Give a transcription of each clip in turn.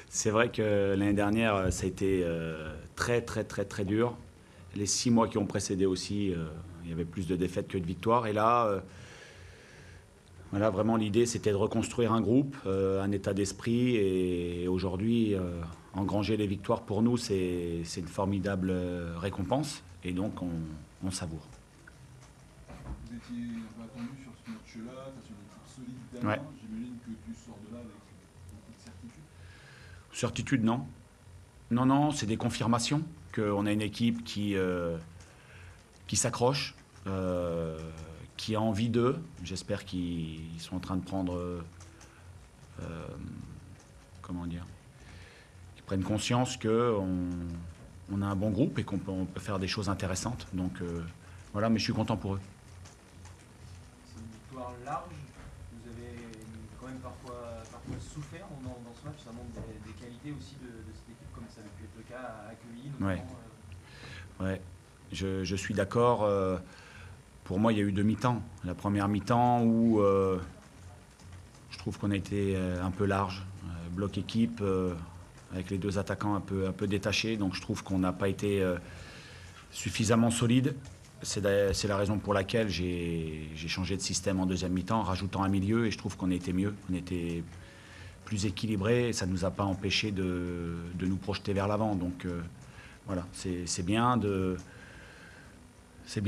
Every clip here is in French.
C'est vrai que l'année dernière, ça a été très, très, très, très dur. Les 6 mois qui ont précédé aussi, il y avait plus de défaites que de victoires. Et là, voilà, vraiment l'idée, c'était de reconstruire un groupe, un état d'esprit. Et aujourd'hui, engranger les victoires pour nous, c'est une formidable récompense. Et donc, on savoure. Vous étiez un peu attendu sur ce match-là, face à une équipe solide d'Amiens. Ouais. J'imagine que tu sors de là avec beaucoup de certitude. Certitude, non. Non, non, c'est des confirmations qu'on a une équipe qui s'accroche, qui a envie d'eux. J'espère qu'ils sont en train de prendre, comment dire, qu'ils prennent conscience qu'on a un bon groupe et qu'on peut faire des choses intéressantes. Donc voilà, mais je suis content pour eux. C'est une victoire large. Vous avez quand même parfois souffert dans ce match. Ça montre des qualités aussi de cette équipe, comme ça avait pu être le cas à Accueilly, notamment. Ouais, je suis d'accord. Pour moi, il y a eu 2 mi-temps. La première mi-temps où je trouve qu'on a été un peu large, bloc équipe, avec les 2 attaquants un peu détachés. Donc je trouve qu'on n'a pas été suffisamment solide. C'est la raison pour laquelle j'ai changé de système en deuxième mi-temps, rajoutant un milieu, et je trouve qu'on était mieux. On était plus équilibré, et ça ne nous a pas empêché de nous projeter vers l'avant. Donc voilà, c'est bien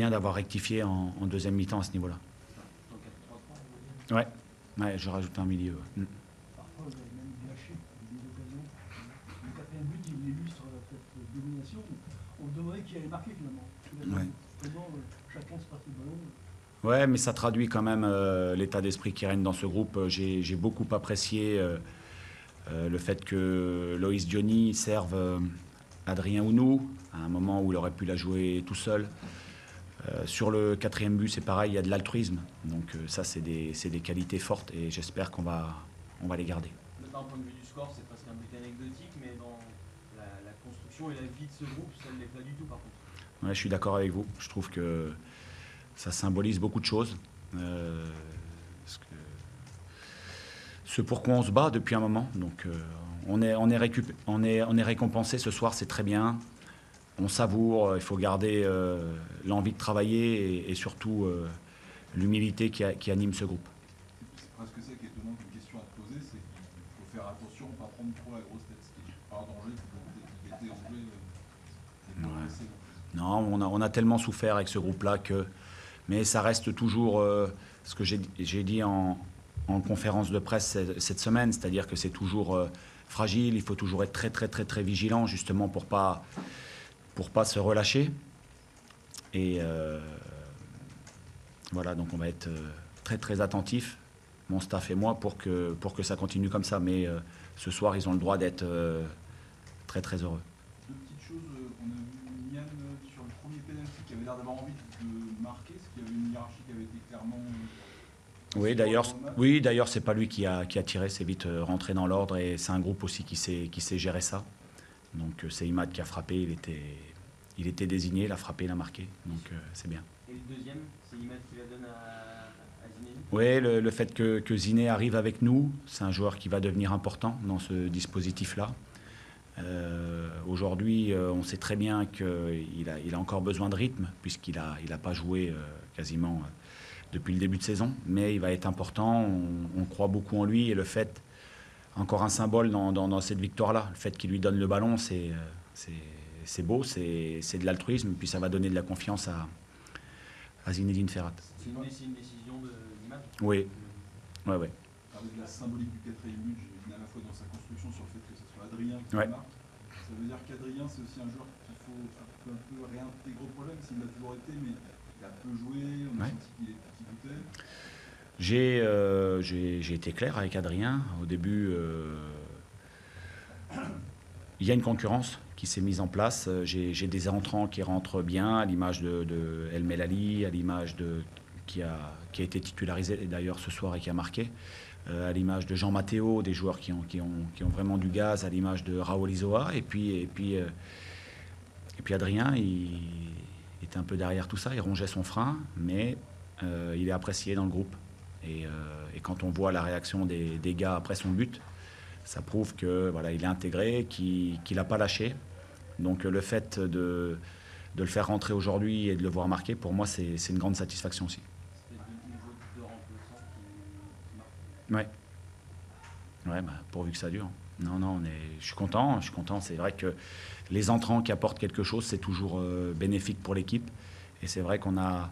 d'avoir rectifié en deuxième mi-temps à ce niveau-là. Ouais, je rajoute un milieu. Parfois, vous avez même gâché des occasions. Le quatrième but, il illustre cette domination. On se demandait qui allait marquer finalement. Ouais. Comment chacun se passe le ballon. Ouais, mais ça traduit quand même l'état d'esprit qui règne dans ce groupe. J'ai beaucoup apprécié le fait que Loïs Diony serve Adrien Ounou à un moment où il aurait pu la jouer tout seul. Sur le quatrième but, c'est pareil, il y a de l'altruisme. Donc ça, c'est des qualités fortes et j'espère qu'on va les garder. D'un point de vue du score, c'est presque un but anecdotique, mais dans la construction et la vie de ce groupe, ça ne l'est pas du tout par contre. Ouais, je suis d'accord avec vous. Je trouve que ça symbolise beaucoup de choses. Ce pourquoi on se bat depuis un moment. Donc on est récompensé ce soir, c'est très bien. On savoure, il faut garder l'envie de travailler et surtout l'humilité qui anime ce groupe. C'est presque ça qui est étonnant comme question à te poser, c'est qu'il faut faire attention à ne pas prendre trop la grosse tête. Ce qui est pas un danger, il faut peut-être embêter Anglais. Non, on a tellement souffert avec ce groupe-là que... Mais ça reste toujours ce que j'ai dit en conférence de presse cette semaine, c'est-à-dire que c'est toujours fragile, il faut toujours être très, très, très, très vigilant justement pour pas se relâcher. Et voilà, donc on va être très, très attentifs, mon staff et moi, pour que ça continue comme ça. Mais ce soir, ils ont le droit d'être très, très heureux. 2 petites choses, on a vu Yann sur le premier penalty qui avait l'air d'avoir envie de marquer, est-ce qu'il y avait une hiérarchie qui avait été clairement... Oui, d'ailleurs, c'est pas lui qui a tiré, c'est vite rentré dans l'ordre et c'est un groupe aussi qui sait gérer ça. Donc c'est Imad qui a frappé, il était désigné, il a frappé, il a marqué, donc c'est bien. Et le deuxième, c'est Imad qui la donne à Zinedine. Oui, le fait que Ziné arrive avec nous, c'est un joueur qui va devenir important dans ce dispositif-là. Aujourd'hui, on sait très bien qu'il a encore besoin de rythme, puisqu'il n'a pas joué quasiment depuis le début de saison, mais il va être important, on croit beaucoup en lui, et le fait, encore un symbole dans cette victoire-là, le fait qu'il lui donne le ballon, c'est beau, c'est de l'altruisme, puis ça va donner de la confiance à Zinedine Ferhat. C'est une décision d'Imad. Oui, ouais. Avec la symbolique du quatrième but, j'imagine à la fois dans sa construction sur le fait que ce soit Adrien qui marque. Ça veut dire qu'Adrien, c'est aussi un joueur qu'il faut un peu réintégrer au problème, s'il l'a toujours été, mais il a peu joué, on a senti qu'il doutait. J'ai été clair avec Adrien. Au début, il y a une concurrence qui s'est mise en place. J'ai des entrants qui rentrent bien, à l'image de El Melali, à l'image qui a été titularisé d'ailleurs ce soir et qui a marqué, à l'image de Jean Matteo, des joueurs qui ont vraiment du gaz, à l'image de Raoul Isoa, et puis Adrien, il était un peu derrière tout ça, il rongeait son frein, mais il est apprécié dans le groupe. Et quand on voit la réaction des gars après son but, Ça prouve que voilà, il est intégré, qu'il n'a pas lâché. Donc le fait de le faire rentrer aujourd'hui et de le voir marquer, pour moi, c'est une grande satisfaction aussi. C'était de nouveau deux remplaçants qui marquent. Ouais, pourvu que ça dure. Non, je suis content. C'est vrai que les entrants qui apportent quelque chose, c'est toujours bénéfique pour l'équipe. Et c'est vrai qu'on a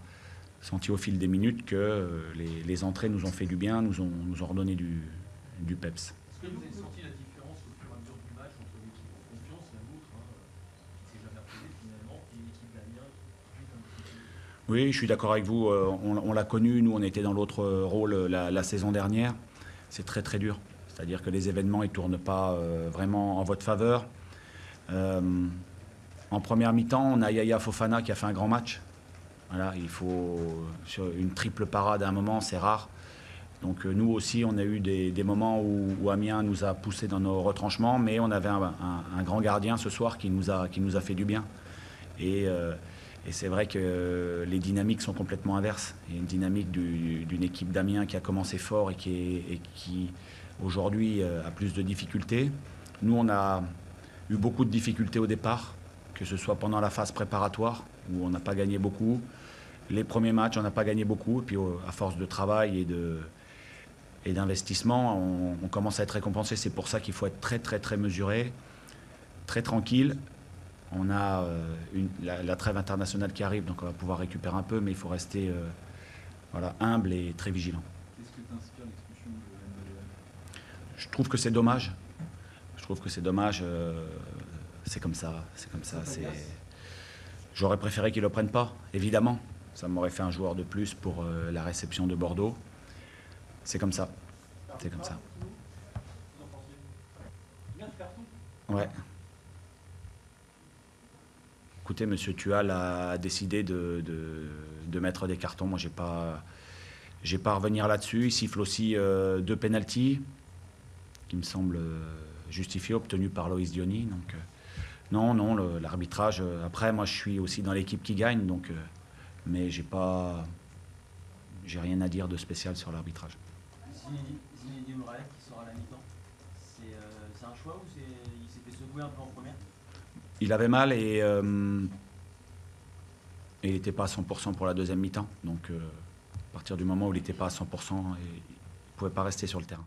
senti au fil des minutes que les entrées nous ont fait du bien, nous ont redonné du peps. Est-ce que vous avez senti la différence au fur et à mesure du match entre l'équipe en confiance et la vôtre, qui ne s'est jamais reposée finalement, et l'équipe d'Amiens qui est un petit peu... Oui, je suis d'accord avec vous. On l'a connu, nous on était dans l'autre rôle la saison dernière. C'est très très dur. C'est-à-dire que les événements ne tournent pas vraiment en votre faveur. En première mi-temps, on a Yaya Fofana qui a fait un grand match. Voilà, il faut sur une triple parade à un moment, c'est rare. Donc nous aussi, on a eu des moments où Amiens nous a poussé dans nos retranchements, mais on avait un grand gardien ce soir qui nous a fait du bien. Et c'est vrai que les dynamiques sont complètement inverses. Il y a une dynamique d'une équipe d'Amiens qui a commencé fort et qui aujourd'hui a plus de difficultés. Nous, on a eu beaucoup de difficultés au départ, que ce soit pendant la phase préparatoire, où on n'a pas gagné beaucoup. Les premiers matchs, on n'a pas gagné beaucoup. Et puis à force de travail et d'investissement, on commence à être récompensé. C'est pour ça qu'il faut être très très très mesuré, très tranquille. On a la trêve internationale qui arrive, donc on va pouvoir récupérer un peu, mais il faut rester humble et très vigilant. Qu'est-ce que t'inspire l'expulsion de Mbale? Je trouve que c'est dommage. C'est comme ça. J'aurais préféré qu'ils ne le prennent pas, évidemment. Ça m'aurait fait un joueur de plus pour la réception de Bordeaux. C'est comme ça. Ouais. Écoutez, M. Tual a décidé de mettre des cartons. Moi, j'ai pas à revenir là-dessus. Il siffle aussi 2 pénaltys qui me semblent justifiés, obtenus par Loïs Diony. Donc, non, l'arbitrage. Après, moi, je suis aussi dans l'équipe qui gagne, donc, mais j'ai rien à dire de spécial sur l'arbitrage. Zinedine Mouraed qui sort à la mi-temps, c'est un choix ou il s'est fait secouer un peu en première? Il avait mal et il n'était pas à 100% pour la deuxième mi-temps. Donc, à partir du moment où il n'était pas à 100%, il ne pouvait pas rester sur le terrain.